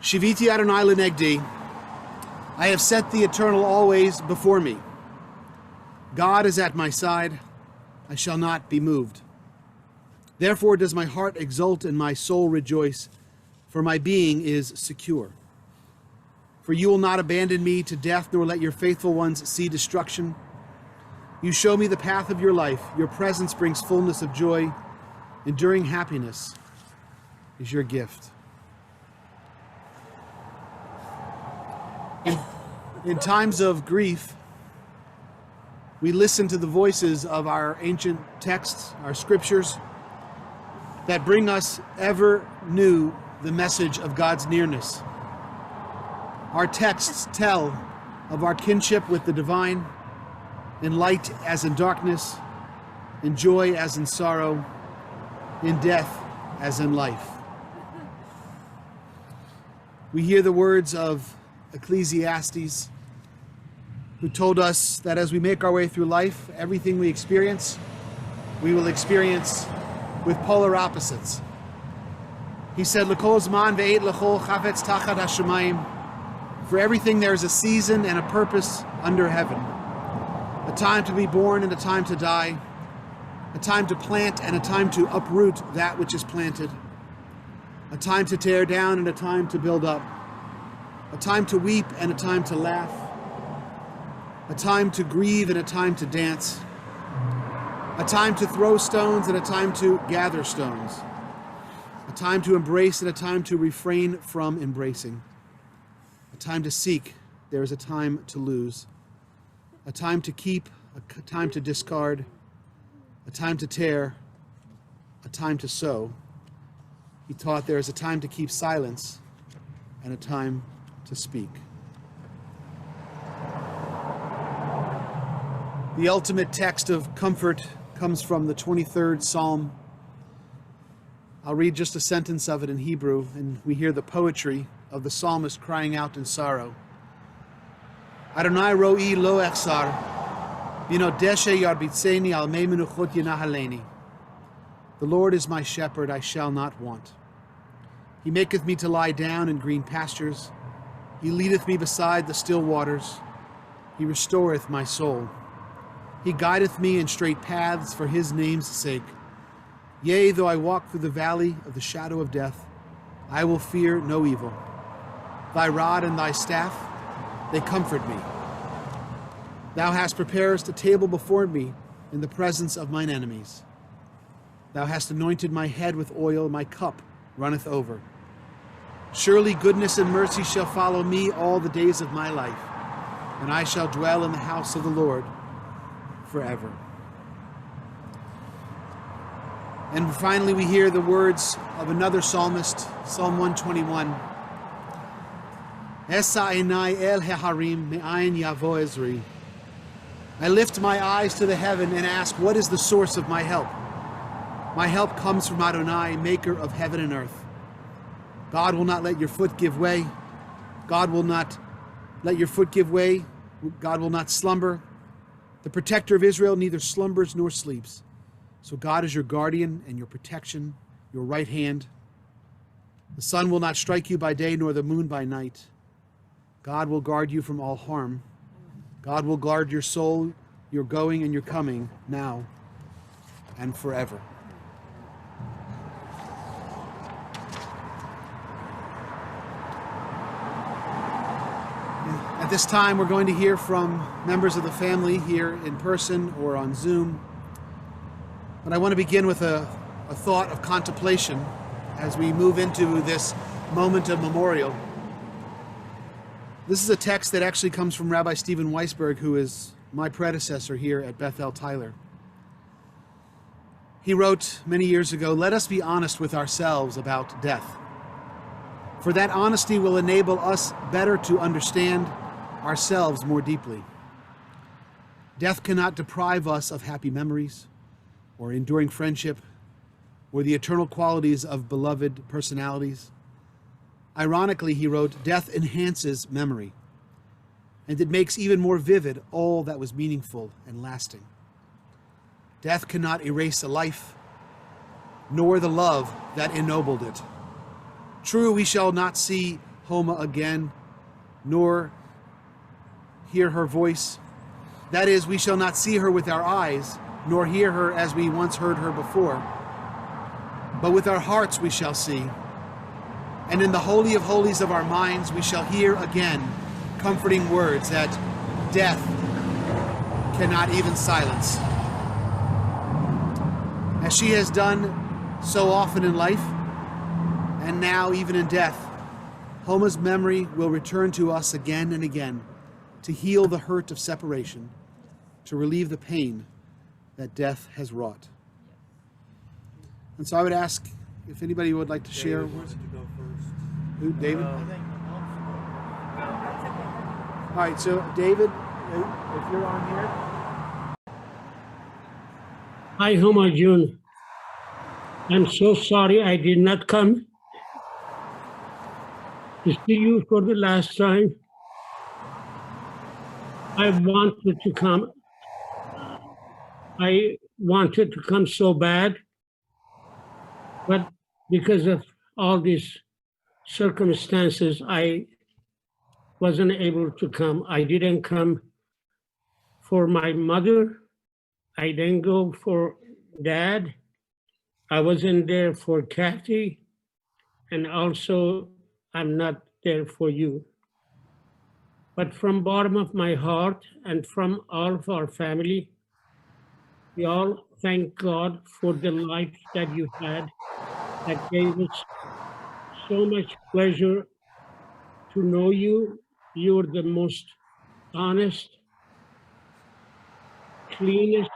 Shiviti Adonai lenegdi. I have set the eternal always before me. God is at my side. I shall not be moved. Therefore does my heart exult and my soul rejoice, for my being is secure. For you will not abandon me to death, nor let your faithful ones see destruction. You show me the path of your life. Your presence brings fullness of joy. Enduring happiness is your gift. In times of grief, we listen to the voices of our ancient texts, our scriptures, that bring us ever new the message of God's nearness. Our texts tell of our kinship with the divine, in light as in darkness, in joy as in sorrow, in death as in life. We hear the words of Ecclesiastes, who told us that as we make our way through life, everything we experience, we will experience with polar opposites. He said, "L'kol zman ve'et l'chol chavetz tachat hashemayim." For everything there is a season and a purpose under heaven. A time to be born and a time to die. A time to plant and a time to uproot that which is planted. A time to tear down and a time to build up. A time to weep and a time to laugh. A time to grieve and a time to dance. A time to throw stones and a time to gather stones. A time to embrace and a time to refrain from embracing. A time to seek, there is a time to lose. A time to keep, a time to discard. A time to tear, a time to sow. He taught there is a time to keep silence and a time to speak. The ultimate text of comfort comes from the 23rd Psalm. I'll read just a sentence of it in Hebrew, and we hear the poetry of the psalmist crying out in sorrow. Adonai ro'i lo echsar, v'nodeshe yarbitzeni al mei menuchot yenahaleni. The Lord is my shepherd, I shall not want. He maketh me to lie down in green pastures. He leadeth me beside the still waters. He restoreth my soul. He guideth me in straight paths for his name's sake. Yea, though I walk through the valley of the shadow of death, I will fear no evil. Thy rod and thy staff, they comfort me. Thou hast prepared a table before me in the presence of mine enemies. Thou hast anointed my head with oil, my cup runneth over. Surely goodness and mercy shall follow me all the days of my life, and I shall dwell in the house of the Lord forever. And finally we hear the words of another psalmist, Psalm 121. Esa einai el heharim me'ayin yavo ezri. I lift my eyes to the heaven and ask, what is the source of my help? My help comes from Adonai, maker of heaven and earth. God will not let your foot give way. God will not let your foot give way. God will not slumber. The protector of Israel neither slumbers nor sleeps. So God is your guardian and your protection, your right hand. The sun will not strike you by day, nor the moon by night. God will guard you from all harm. God will guard your soul, your going and your coming, now and forever. At this time, we're going to hear from members of the family here in person or on Zoom. But I want to begin with a thought of contemplation as we move into this moment of memorial. This is a text that actually comes from Rabbi Stephen Weisberg, who is my predecessor here at Beth El Tyler. He wrote many years ago, "Let us be honest with ourselves about death. For that honesty will enable us better to understand ourselves more deeply. Death cannot deprive us of happy memories, or enduring friendship, or the eternal qualities of beloved personalities. Ironically," he wrote, "death enhances memory, and it makes even more vivid all that was meaningful and lasting. Death cannot erase a life, nor the love that ennobled it. True, we shall not see Homa again, nor hear her voice. That is, we shall not see her with our eyes, nor hear her as we once heard her before. But with our hearts we shall see. And in the Holy of Holies of our minds we shall hear again comforting words that death cannot even silence. As she has done so often in life, and now even in death, Homa's memory will return to us again and again to heal the hurt of separation, to relieve the pain that death has wrought. And so I would ask if anybody would like to share. David wanted to go first. Who, David? All right, so David, if you're on here. Hi, Homa June. I'm so sorry I did not come to see you for the last time. I wanted to come. I wanted to come so bad, but because of all these circumstances, I wasn't able to come. I didn't come for my mother. I didn't go for Dad. I wasn't there for Kathy. And also, I'm not there for you. But from bottom of my heart and from all of our family, we all thank God for the life that you had that gave us so much pleasure to know you. You're the most honest, cleanest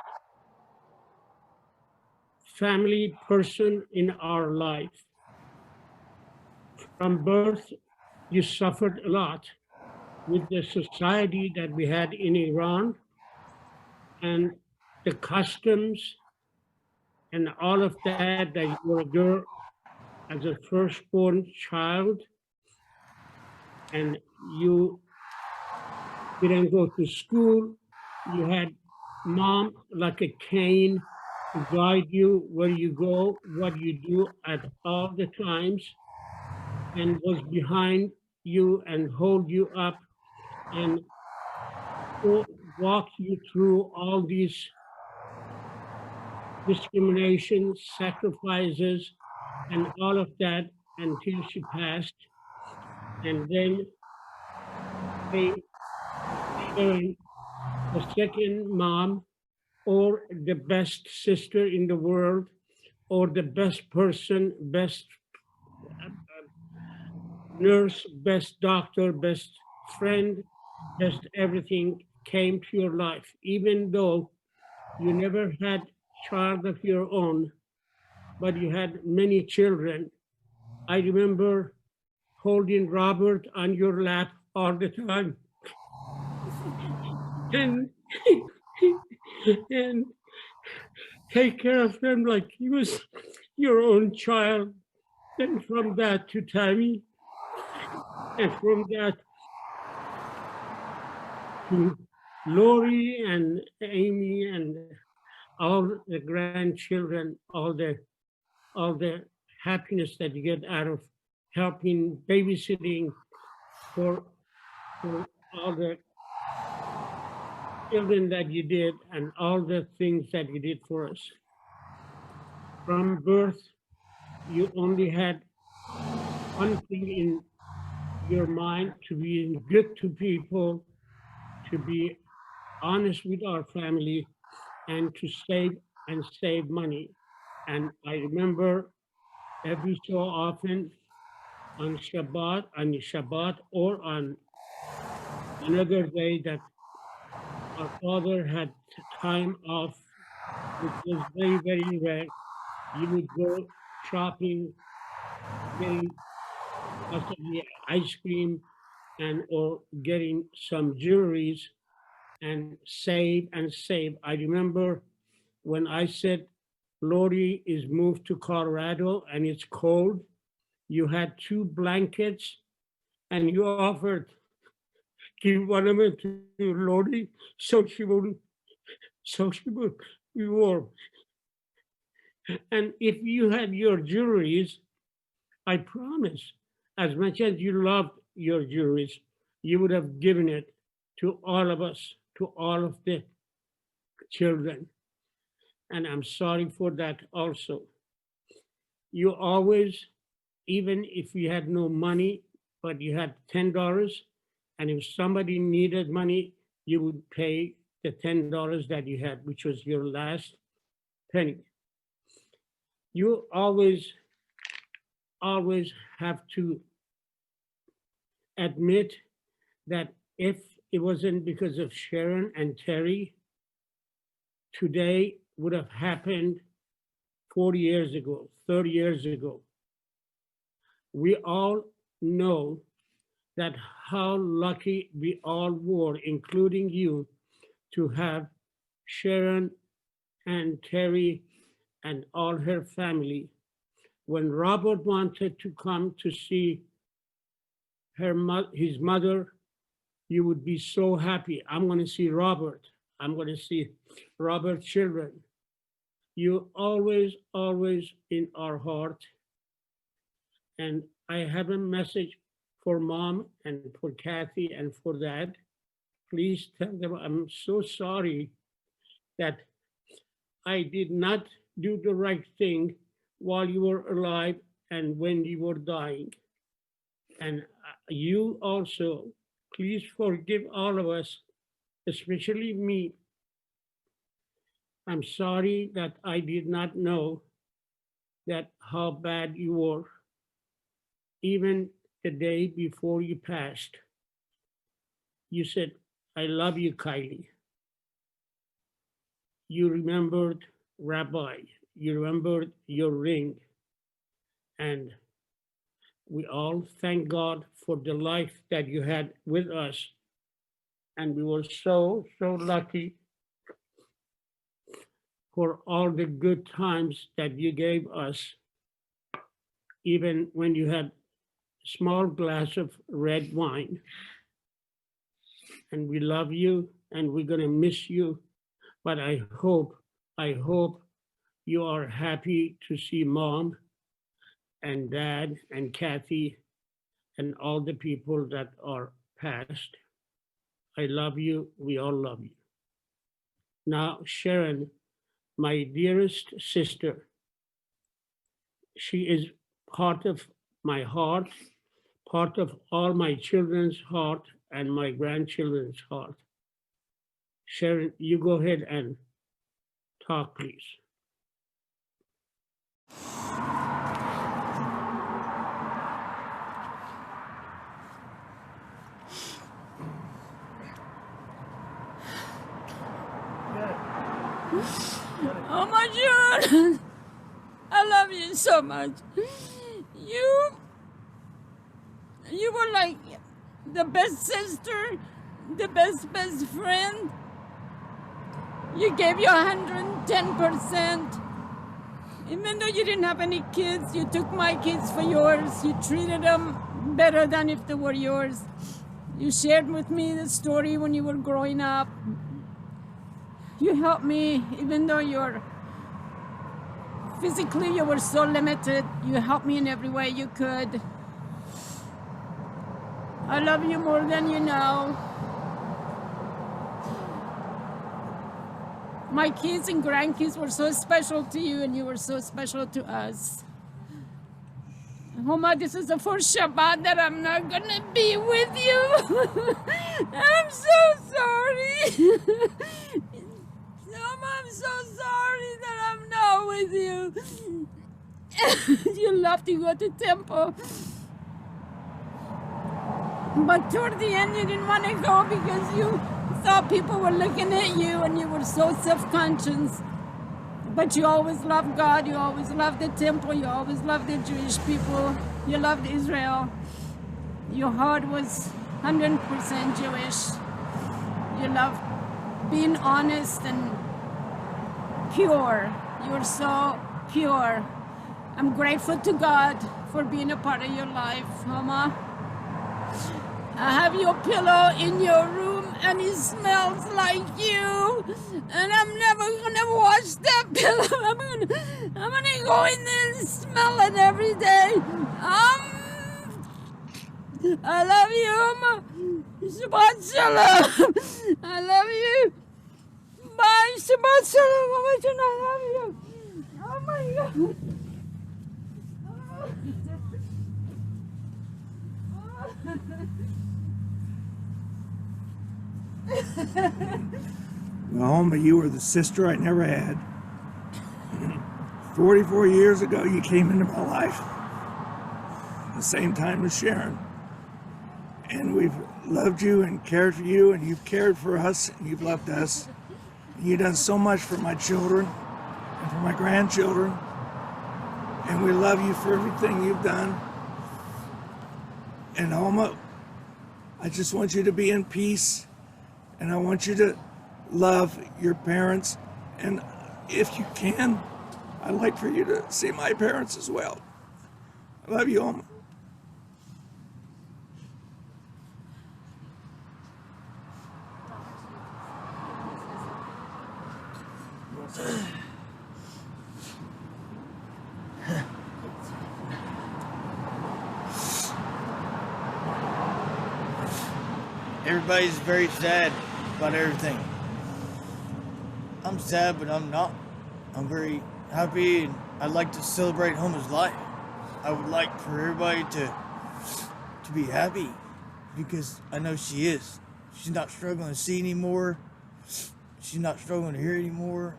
family person in our life. From birth, you suffered a lot with the society that we had in Iran and the customs and all of that you were a girl as a firstborn child, and you didn't go to school. You had mom like a cane to guide you where you go, what you do at all the times, and was behind you and hold you up and walk you through all these discriminations, sacrifices, and all of that until she passed. And then they sharing the second mom or the best sister in the world or the best person, best nurse, best doctor, best friend, best everything came to your life, even though you never had child of your own, but you had many children. I remember holding Robert on your lap all the time. and and take care of them like he was your own child. And from that to Tammy, and from that to Lori and Amy and all the grandchildren, all the happiness that you get out of helping, babysitting for all the children that you did and all the things that you did for us. From birth, you only had one thing in your mind: to be good to people, to be honest with our family, and to save money. And I remember every so often on Shabbat or on another day that our father had time off, which was very, very rare. You would go shopping, getting possibly ice cream and or getting some jewelries and save and save. I remember when I said Lori is moved to Colorado and it's cold, you had 2 blankets and you offered give one of them to Lori so she would be warm. And if you had your jewelries, I promise as much as you loved your Jews, you would have given it to all of us, to all of the children. And I'm sorry for that also. You always, even if you had no money, but you had $10, and if somebody needed money, you would pay the $10 that you had, which was your last penny. You always have to admit that if it wasn't because of Sharon and Terry, today would have happened 40 years ago, 30 years ago. We all know that how lucky we all were, including you, to have Sharon and Terry and all her family. When Robert wanted to come to see his mother, you would be so happy. I'm going to see Robert. I'm going to see Robert's children. You always in our heart. And I have a message for Mom and for Kathy and for Dad. Please tell them I'm so sorry that I did not do the right thing while you were alive and when you were dying. And you also, please forgive all of us, especially me. I'm sorry that I did not know that how bad you were, even the day before you passed. You said, I love you, Kylie. You remembered Rabbi, you remembered your ring. And we all thank God for the life that you had with us. And we were so lucky for all the good times that you gave us, even when you had a small glass of red wine. And we love you and we're gonna miss you. But I hope you are happy to see Mom and Dad and Kathy and all the people that are passed. I love you, we all love you. Now, Sharon, my dearest sister, she is part of my heart, part of all my children's heart and my grandchildren's heart. Sharon, you go ahead and talk, please. Oh my God, I love you so much. You were like the best sister, the best friend. You gave your 110%. Even though you didn't have any kids, you took my kids for yours. You treated them better than if they were yours. You shared with me the story when you were growing up. You helped me, even though physically you were so limited. You helped me in every way you could. I love you more than you know. My kids and grandkids were so special to you, and you were so special to us. Homa, this is the first Shabbat that I'm not gonna be with you. I'm so sorry. Homa, I'm so sorry that I'm not with you. You love to go to temple. But toward the end, you didn't want to go because you thought people were looking at you and you were so self-conscious. But you always loved God, you always loved the temple, you always loved the Jewish people, you loved Israel. Your heart was 100% Jewish. You loved being honest and pure. You were so pure. I'm grateful to God for being a part of your life, Homa. I have your pillow in your room and it smells like you, and I'm never gonna wash that pillow. I'm gonna go in there and smell it every day. I love you, Homa. Shabbat shalom. I love you. Bye. Shabbat shalom. Mama Jen, I love you. Oh my God. Well, Homa, you were the sister I never had. 44 years ago, you came into my life. The same time as Sharon. And we've loved you and cared for you, and you've cared for us, and you've loved us. And you've done so much for my children and for my grandchildren. And we love you for everything you've done. And Homa, I just want you to be in peace, and I want you to love your parents. And if you can, I'd like for you to see my parents as well. I love you, Homa. Everybody's very sad about everything. I'm sad, but I'm not. I'm very happy, and I'd like to celebrate Homa's life. I would like for everybody to be happy, because I know she is. She's not struggling to see anymore. She's not struggling to hear anymore.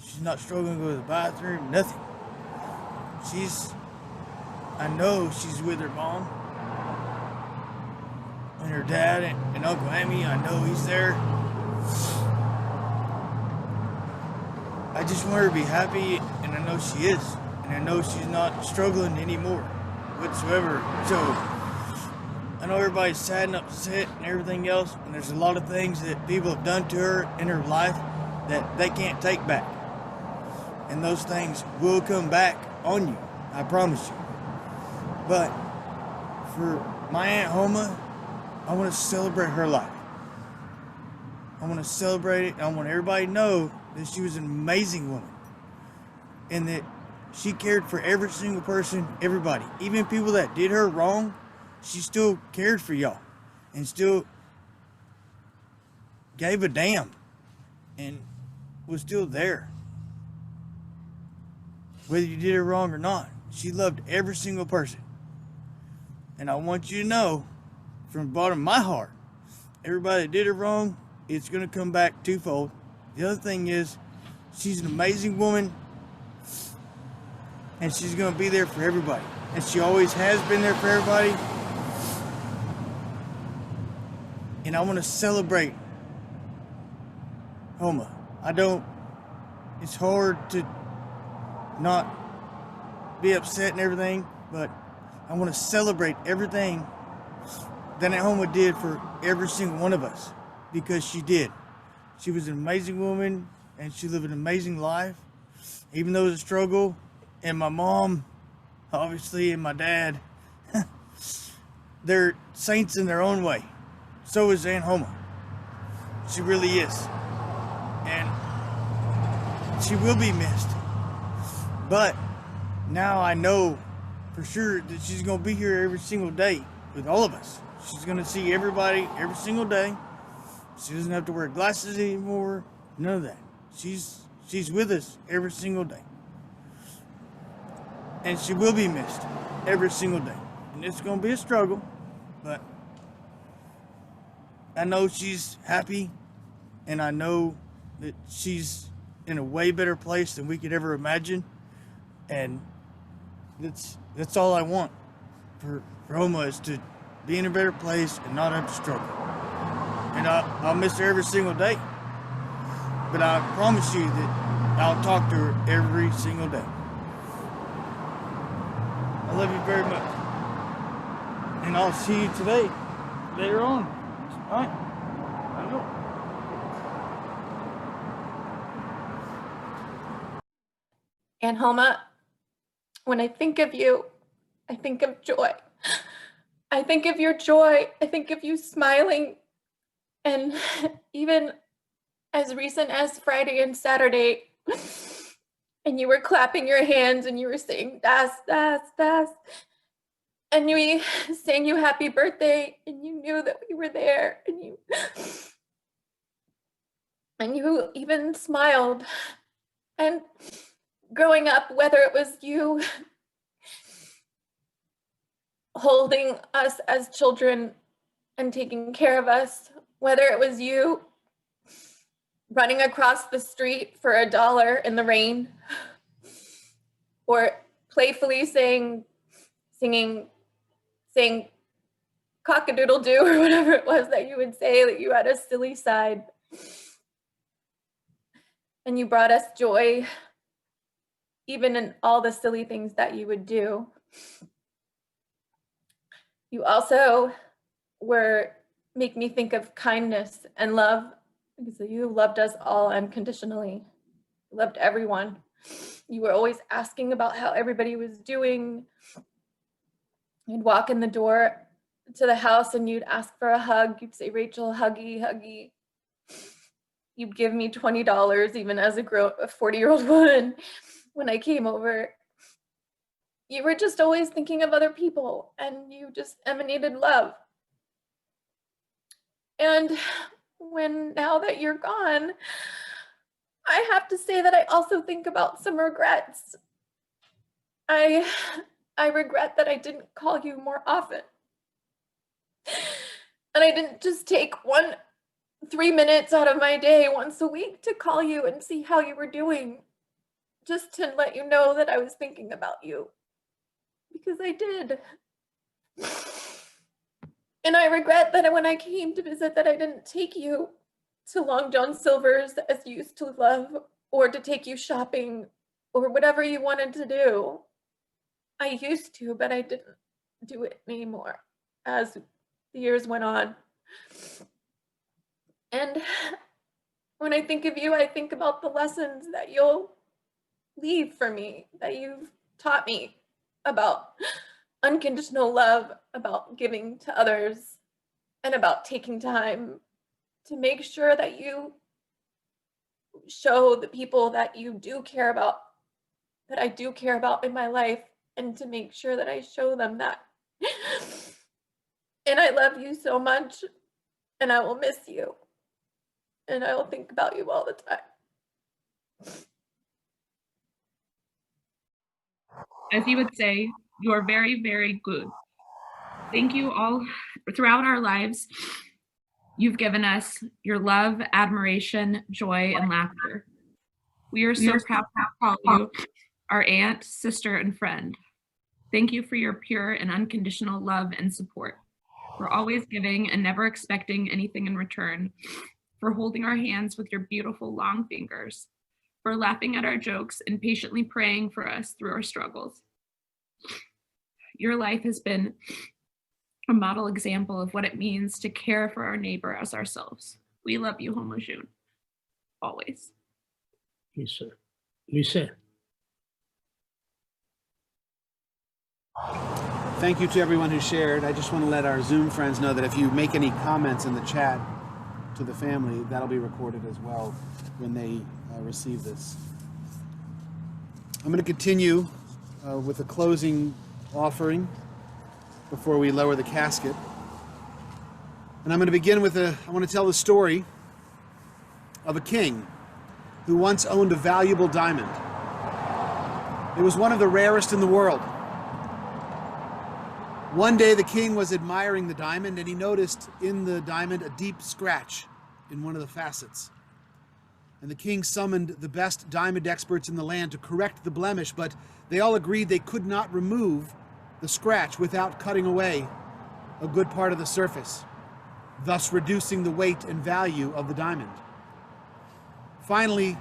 She's not struggling to go to the bathroom, nothing. I know she's with her mom and her dad and Uncle Amy. I know he's there. I just want her to be happy, and I know she is. And I know she's not struggling anymore whatsoever. So I know everybody's sad and upset and everything else, and there's a lot of things that people have done to her in her life that they can't take back. And those things will come back on you, I promise you. But for my Aunt Homa, I want to celebrate her life. I want to celebrate it, and I want everybody to know that she was an amazing woman, and that she cared for every single person, everybody. Even people that did her wrong, she still cared for y'all, and still gave a damn, and was still there. Whether you did her wrong or not, she loved every single person. And I want you to know, from the bottom of my heart, everybody that did her wrong, it's going to come back twofold. The other thing is, she's an amazing woman, and she's going to be there for everybody. And she always has been there for everybody. And I want to celebrate Homa. It's hard to not be upset and everything, but I want to celebrate everything that Aunt Homa did for every single one of us, because she did. She was an amazing woman, and she lived an amazing life, even though it was a struggle. And my mom, obviously, and my dad, they're saints in their own way. So is Aunt Homa. She really is. And she will be missed. But now I know for sure that she's going to be here every single day with all of us. She's going to see everybody every single day. She doesn't have to wear glasses anymore. None of that. She's with us every single day. And she will be missed every single day. And it's going to be a struggle, but I know she's happy, and I know that she's in a way better place than we could ever imagine. And that's all I want for Homa, is to be in a better place and not have to struggle. And I'll miss her every single day. But I promise you that I'll talk to her every single day. I love you very much. And I'll see you today, later on. All right? I know. And Homa, when I think of you, I think of joy. I think of your joy. I think of you smiling. And even as recent as Friday and Saturday, and you were clapping your hands and you were saying, das, das, das. And we sang you happy birthday, and you knew that we were there, and you even smiled. And growing up, whether it was you holding us as children and taking care of us, whether it was you running across the street for $1 in the rain, or playfully singing cock-a-doodle-doo, or whatever it was that you would say, that you had a silly side. And you brought us joy, even in all the silly things that you would do. You also make me think of kindness and love, because you loved us all unconditionally. You loved everyone. You were always asking about how everybody was doing. You'd walk in the door to the house and you'd ask for a hug. You'd say, Rachel, huggy, huggy. You'd give me $20 even as a 40-year-old woman when I came over. You were just always thinking of other people, and you just emanated love. And now that you're gone, I have to say that I also think about some regrets. I regret that I didn't call you more often. And I didn't just take 3 minutes out of my day once a week to call you and see how you were doing, just to let you know that I was thinking about you, because I did. And I regret that when I came to visit that I didn't take you to Long John Silver's as you used to love, or to take you shopping, or whatever you wanted to do. I used to, but I didn't do it anymore as the years went on. And when I think of you, I think about the lessons that you'll leave for me, that you've taught me about unconditional love, about giving to others, and about taking time to make sure that you show the people that you do care about, that I do care about in my life, and to make sure that I show them that. And I love you so much, and I will miss you. And I will think about you all the time. As you would say, you are very, very good. Thank you all. Throughout our lives, you've given us your love, admiration, joy, and laughter. We are so proud to call you our aunt, sister, and friend. Thank you for your pure and unconditional love and support, for always giving and never expecting anything in return, for holding our hands with your beautiful long fingers, for laughing at our jokes and patiently praying for us through our struggles. Your life has been a model example of what it means to care for our neighbor as ourselves. We love you, Homa June, always. Lisa. Thank you to everyone who shared. I just want to let our Zoom friends know that if you make any comments in the chat to the family, that'll be recorded as well when they receive this. I'm going to continue with a closing offering before we lower the casket. And I'm going to begin with I want to tell the story of a king who once owned a valuable diamond. It was one of the rarest in the world. One day the king was admiring the diamond, and he noticed in the diamond a deep scratch in one of the facets. And the king summoned the best diamond experts in the land to correct the blemish, but they all agreed they could not remove the scratch without cutting away a good part of the surface, thus reducing the weight and value of the diamond. Finally,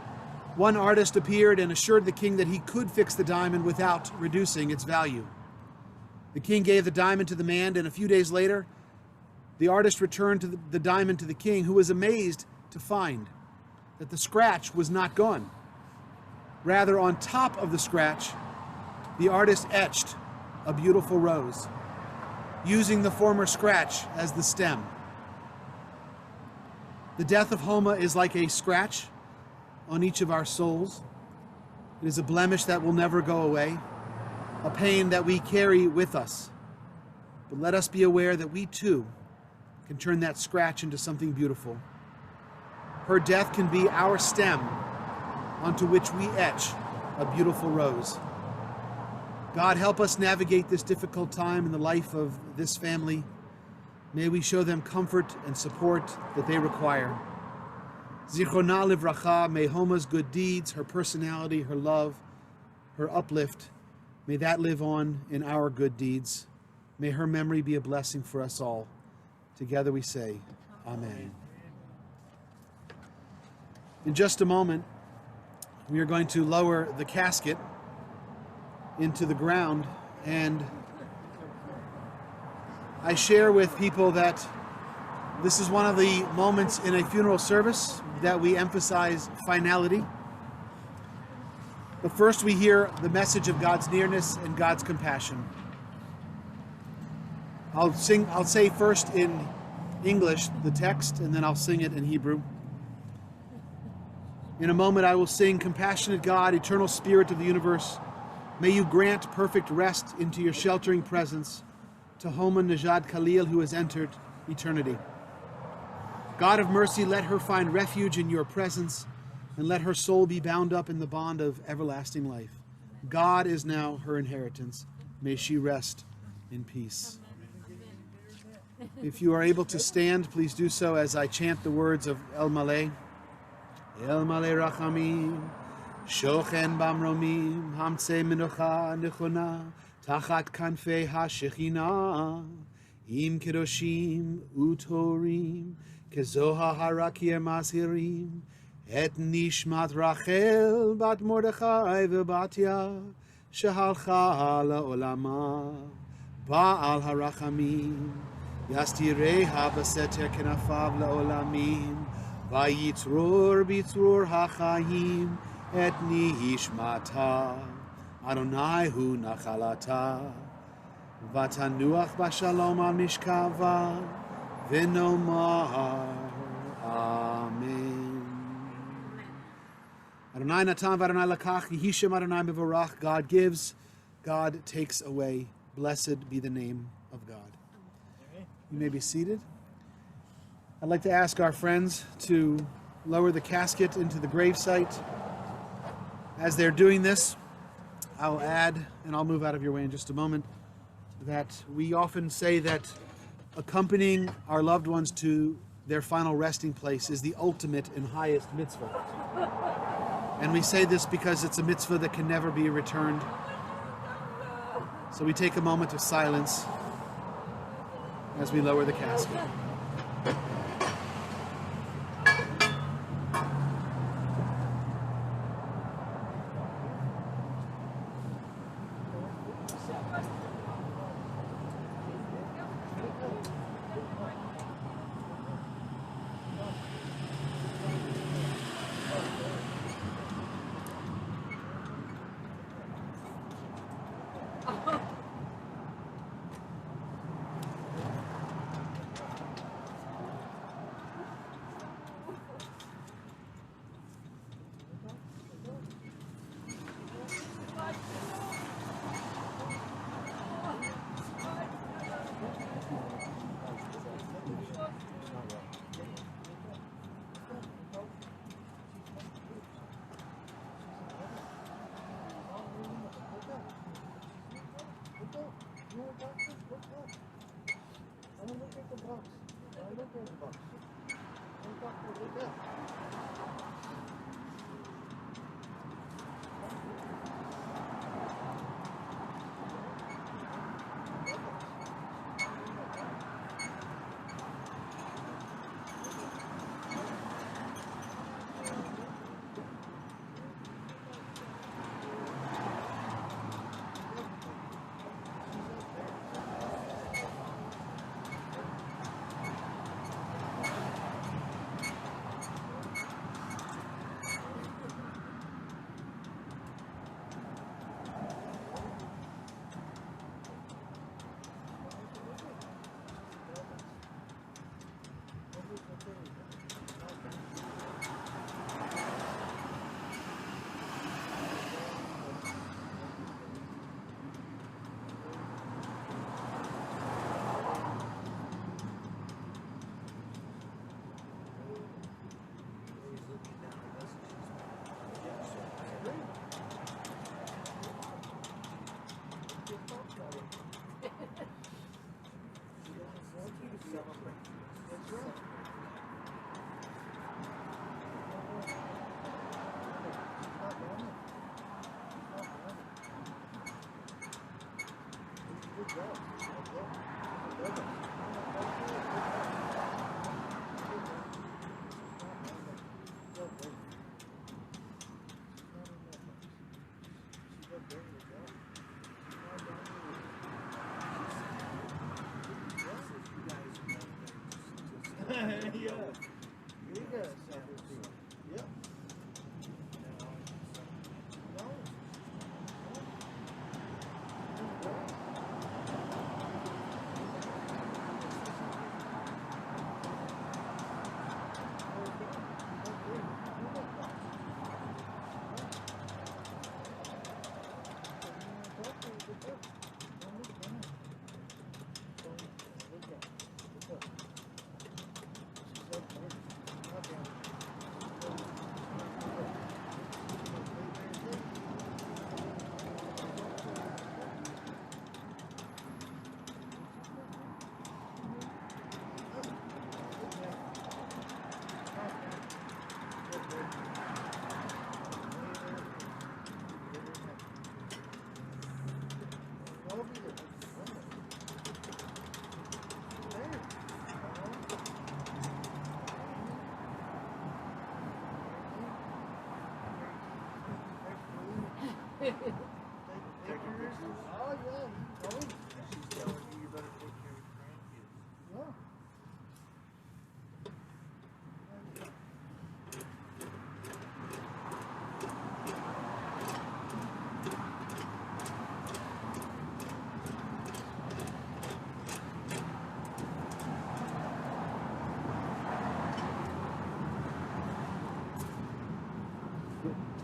one artist appeared and assured the king that he could fix the diamond without reducing its value. The king gave the diamond to the man, and a few days later, the artist returned the diamond to the king, who was amazed to find that the scratch was not gone. Rather, on top of the scratch, the artist etched a beautiful rose, using the former scratch as the stem. The death of Homa is like a scratch on each of our souls. It is a blemish that will never go away, a pain that we carry with us but let us be aware that we too can turn that scratch into something beautiful. Her death can be our stem onto which we etch a beautiful rose. God, help us navigate this difficult time in the life of this family. May we show them comfort and support that they require. Zichrona livracha, may Homa's good deeds, her personality, her love, her uplift, may that live on in our good deeds. May her memory be a blessing for us all. Together we say, Amen. In just a moment, we are going to lower the casket into the ground, and I share with people that this is one of the moments in a funeral service that we emphasize finality. But first we hear the message of God's nearness and God's compassion. I'll say first in English the text, and then I'll sing it in Hebrew. In a moment I will sing, "Compassionate God, eternal Spirit of the universe, may you grant perfect rest into your sheltering presence to Homa, Nejad, Khalil, who has entered eternity. God of mercy, let her find refuge in your presence, and let her soul be bound up in the bond of everlasting life. God is now her inheritance. May she rest in peace." If you are able to stand, please do so as I chant the words of El Maleh. El Maleh Rachamim, Shochen Bamromim, Hamtze Menocha Nechona, Tachat Kanfei HaShechina, Im Kedoshim Utorim, Kezoha Harakir Mashirim, Et Nishmat Rachel Bat Mordechai Vebatya, Shehalcha LaOlama, Baal Harachamim, Yastireha Baseter Kenafav LaOlamim, Vayitzror Bitzror HaChayim, Et Nishmata, Adonai Hu Nachalata, Vatanuach Bashalom Al Mishkava, Venomar Amen. Adonai Natan v'Adonai Lakach, Yihishim Adonai Mevorach. God gives, God takes away. Blessed be the name of God. You may be seated. I'd like to ask our friends to lower the casket into the gravesite. As they're doing this, I'll add, and I'll move out of your way in just a moment, that we often say that accompanying our loved ones to their final resting place is the ultimate and highest mitzvah. And we say this because it's a mitzvah that can never be returned. So we take a moment of silence as we lower the casket.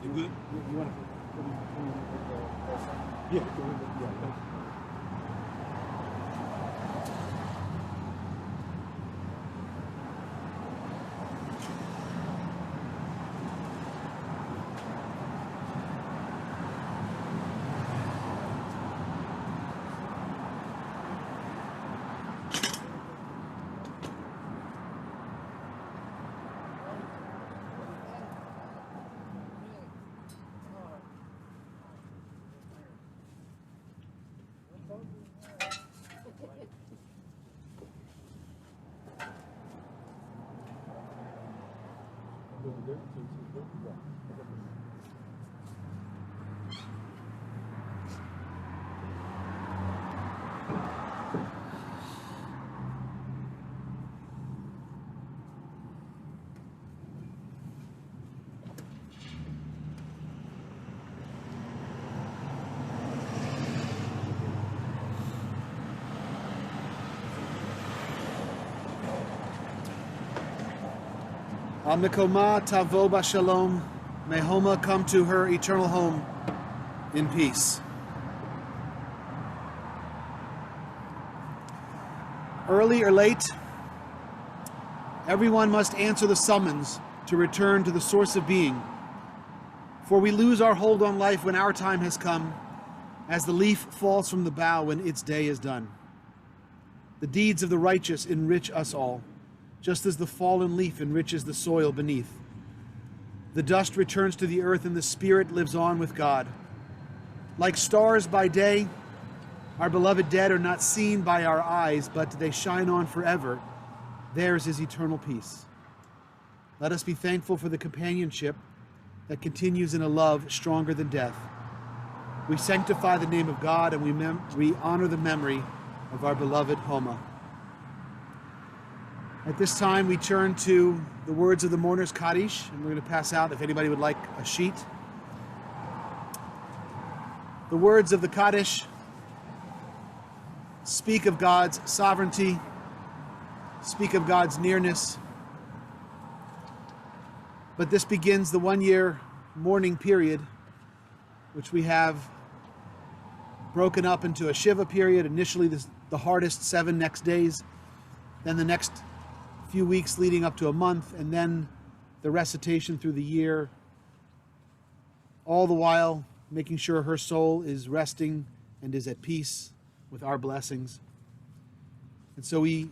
You good? You want to? Yeah. Amikoma tavo bashalom. May Homa come to her eternal home in peace. Early or late, everyone must answer the summons to return to the source of being. For we lose our hold on life when our time has come, as the leaf falls from the bough when its day is done. The deeds of the righteous enrich us all, just as the fallen leaf enriches the soil beneath. The dust returns to the earth and the spirit lives on with God. Like stars by day, our beloved dead are not seen by our eyes, but they shine on forever. Theirs is eternal peace. Let us be thankful for the companionship that continues in a love stronger than death. We sanctify the name of God and we honor the memory of our beloved Homa. At this time, we turn to the words of the mourner's Kaddish, and we're going to pass out if anybody would like a sheet. The words of the Kaddish speak of God's sovereignty, speak of God's nearness. But this begins the one-year mourning period, which we have broken up into a Shiva period, initially the hardest 7 next days, then the next few weeks leading up to a month, and then the recitation through the year, all the while making sure her soul is resting and is at peace with our blessings. And so we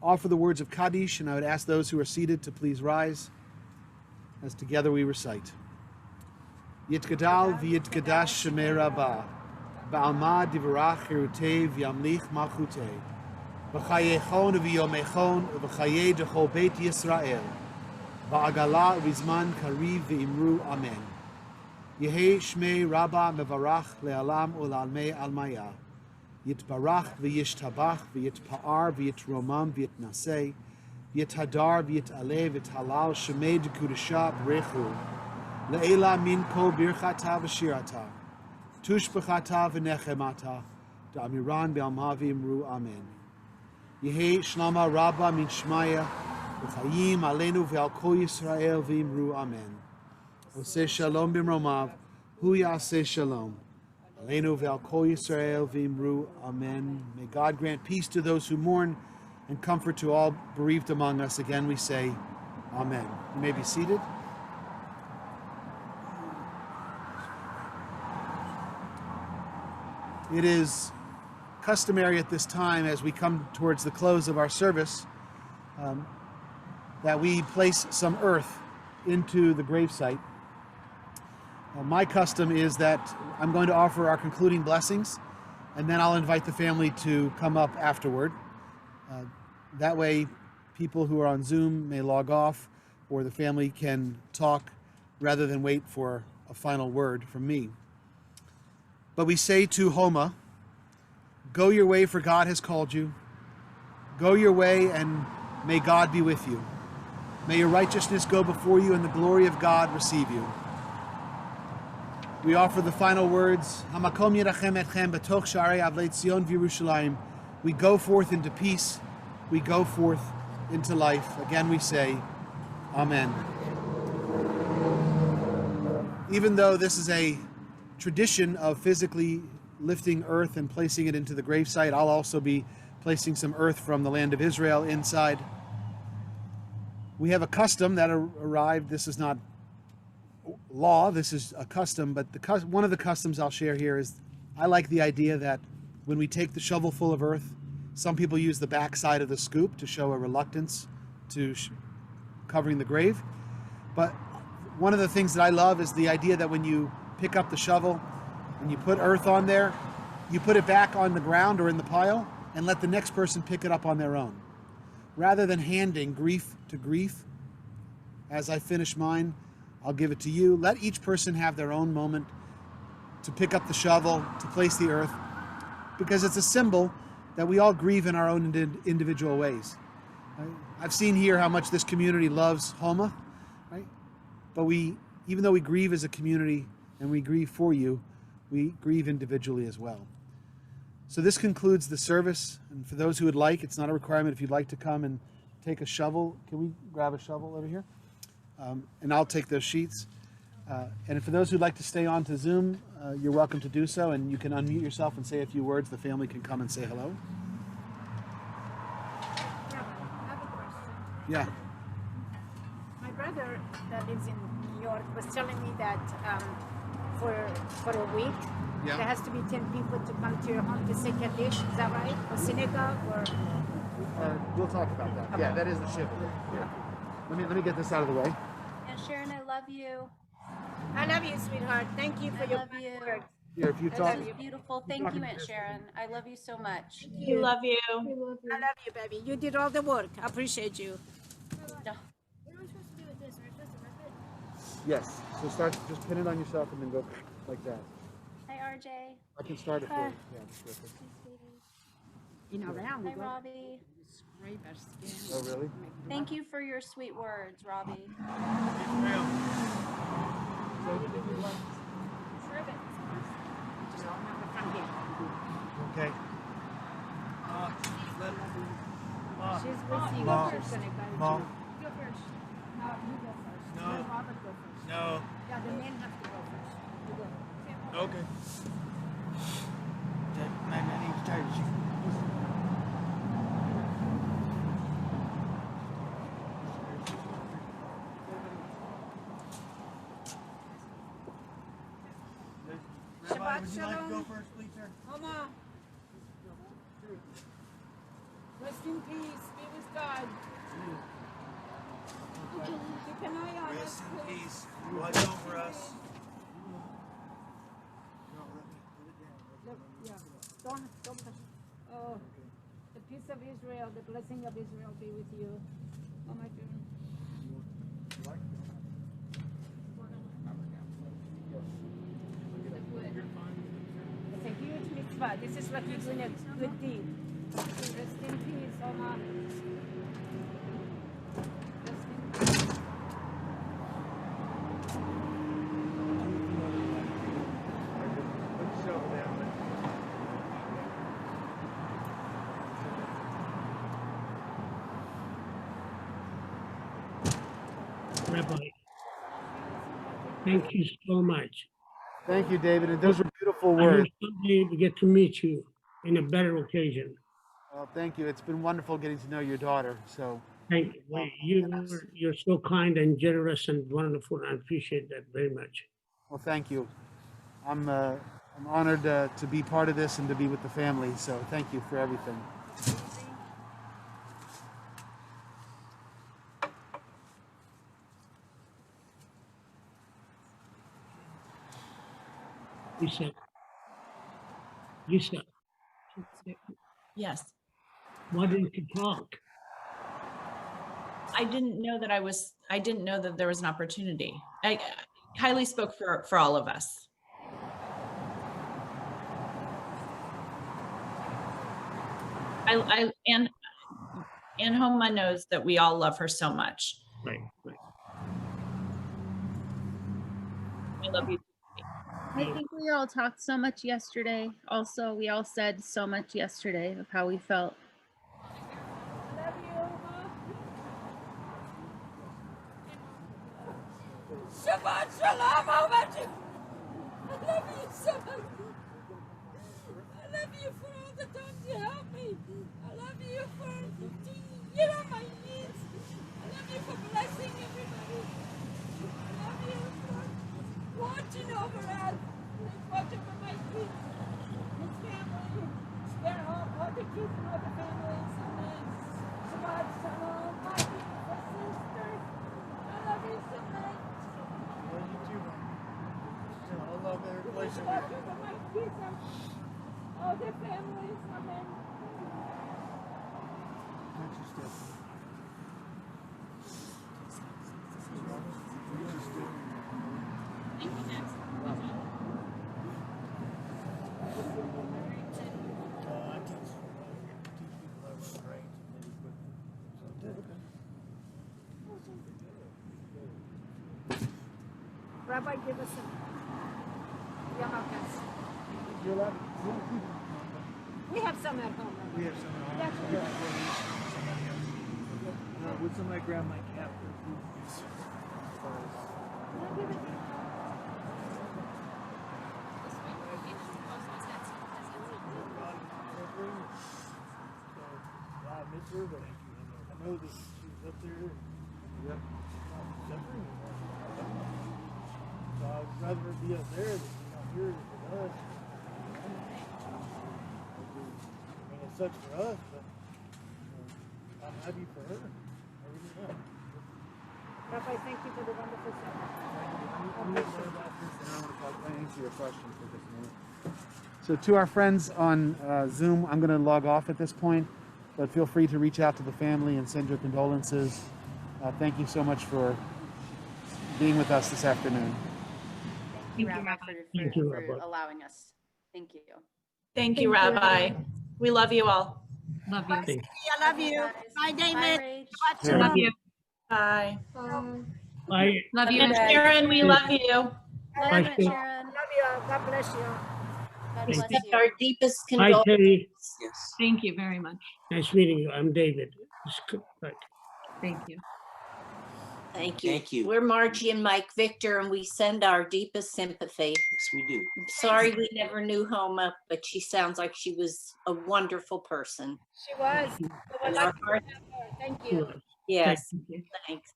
offer the words of Kaddish, and I would ask those who are seated to please rise as together we recite. Yitgadal v'yitgadash shemei Rabbah, ba'alma divrach hirutei v'yamlich malchutei, v'chayechon v'yomechon v'chayei dechol beit Yisrael, v'agala v'zman kariv v'imru amen. Yehei shmei Rabbah mevarach le'alam u'lalmei almaya, yitbarach v'yishtabach v'yitpa'ar v'yitromam v'yitnaseh, Yitadar v'yit'ale v'talal shemei d'kudasha b'rechu. Le'ela min kol birchata v'shirata. Tushbechata v'nechemata. Da'amiran be'almavi imru amen. Yehi shlama rabba min shmaya. V'chayim aleinu ve'al kol Yisrael v'imru amen. Oseh shalom b'mromav. Hu yaseh shalom. Aleinu ve'al kol Yisrael v'imru amen. May God grant peace to those who mourn and comfort to all bereaved among us. Again we say, amen. You may be seated. It is customary at this time, as we come towards the close of our service, that we place some earth into the gravesite. My custom is that I'm going to offer our concluding blessings, and then I'll invite the family to come up afterward. That way, people who are on Zoom may log off, or the family can talk rather than wait for a final word from me. But we say to Homa, go your way, for God has called you. Go your way, and may God be with you. May your righteousness go before you, and the glory of God receive you. We offer the final words, Hamakom yirachem etchem betoch sharei avlei Tzion v'Yerushalayim. We go forth into peace. We go forth into life. Again we say, amen. Even though this is a tradition of physically lifting earth and placing it into the gravesite, I'll also be placing some earth from the land of Israel inside. We have a custom that arrived. This is not law, this is a custom, but one of the customs I'll share here is I like the idea that when we take the shovel full of earth, some people use the back side of the scoop to show a reluctance to covering the grave. But one of the things that I love is the idea that when you pick up the shovel and you put earth on there, you put it back on the ground or in the pile and let the next person pick it up on their own. Rather than handing grief to grief, as I finish mine, I'll give it to you. Let each person have their own moment to pick up the shovel, to place the earth, because it's a symbol that we all grieve in our own individual ways. Right? I've seen here how much this community loves Homa, right? But even though we grieve as a community and we grieve for you, we grieve individually as well. So this concludes the service, and for those who would like, it's not a requirement, if you'd like to come and take a shovel, can we grab a shovel over here? And I'll take those sheets. And for those who'd like to stay on to Zoom, you're welcome to do so, and you can unmute yourself and say a few words. The family can come and say hello. Yeah, I have a question. Yeah. My brother that lives in New York was telling me that for a week, Yeah. there has to be 10 people to come to your home to say Kaddish. Is that right? Or synagogue? Or We'll talk about that. Okay. Yeah, that is the shift. Yeah. Let me get this out of the way. And Sharon, I love you. I love you, sweetheart. Thank you for I your love you. words. Here, if you This talk. is beautiful. Thank you, Aunt Sharon. I love you so much. We love you. I love you, baby. You did all the work. I appreciate you. No. Yes. So just pin it on yourself and then go like that. Hi, RJ. I can start it for you. Yeah, just real quick. You know, around we Hi, go. Robbie. Scrape our skin. Oh, really? Thank you for your sweet words, Robbie. Okay. She's with you. Mom. She's gonna go. Mom. You go first. No, you go first. No. Let Robert go first. No. Yeah, the men have to go first. You go. Okay. Man, I need to tell you. Rabbi, would you like to go first, please, sir? Homa. Rest in peace. Be with God. Keep an eye on us, Rest in please. peace. Watch over us. Look, yeah. Don't touch. Oh, the peace of Israel, the blessing of Israel be with you. Oh my goodness. It's a huge mitzvah. This is like you're doing a good deed. Rest in peace, Homa. Rabbi, thank you so much. Thank you, David. And those are beautiful I hope words. someday we get to meet you in a better occasion. Well, thank you. It's been wonderful getting to know your daughter. So Thank you. You're so kind and generous and wonderful. I appreciate that very much. well, thank you. I'm honored to be part of this and to be with the family. So thank you for everything. Lisa, Yes. why didn't you talk? I didn't know that there was an opportunity. Kylie spoke for all of us. And Homa knows that we all love her so much. Right. I love you. I think we all talked so much yesterday. Also, we all said so much yesterday of how we felt. Love you, Homa. Shabbat shalom, Homa. I love you so much. I love you for all the times you helped me. I love you for you know my needs. I love you for blessing everybody. I love you for watching over us. Watching over my kids, his family. They're all the kids and all the families. And Shabbat shalom, my beautiful sisters. I love you so much. I love you too, man. I love every place I in love here. you for my kids and all their families. Amen. Rabbi, give us a yarmulkes. We have some at home. Rabbi. We have some at home. That's Some good. Would somebody grab my cap? I miss her, but I know that she's up there. Yep. Suffering. So I'd rather her be up there than here with us. I mean, it sucks for us, but I'm happy for her. I really am. Rabbi, thank you for the wonderful service. I'm going to say about this, and I want to answer your question for just a minute. So to our friends on Zoom, I'm going to log off at this point, but feel free to reach out to the family and send your condolences. Thank you so much for being with us this afternoon. Thank you, Rabbi, Thank you, for Rabbi. allowing us. Thank you. Thank you, Rabbi. We love you all. Love you. Thank I love you. Guys. Bye, Bye, David. Rach. Shabbat Yeah. shalom. Love you. Bye. Bye. Love you. And Beth. Sharon, we love you. Love Bye, you, Sharon. Sharon. Love you. God bless you. God Thank bless you. you. Our deepest Hi, condolences. Terry. Thank you very much. Nice meeting you. I'm David. Right. Thank you. Thank you. Thank you. We're Margie and Mike Victor, and we send our deepest sympathy. Yes, we do. I'm sorry we never knew Homa, but she sounds like she was a wonderful person. She was. We were And lucky our to heart, have her. Thank you. yes, Thank you. thanks.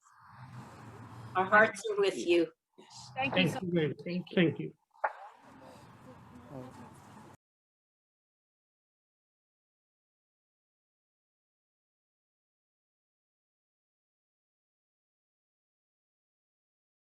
Our hearts are with you. Yes. Thank you so Thank you very much. Thank you. Thank you.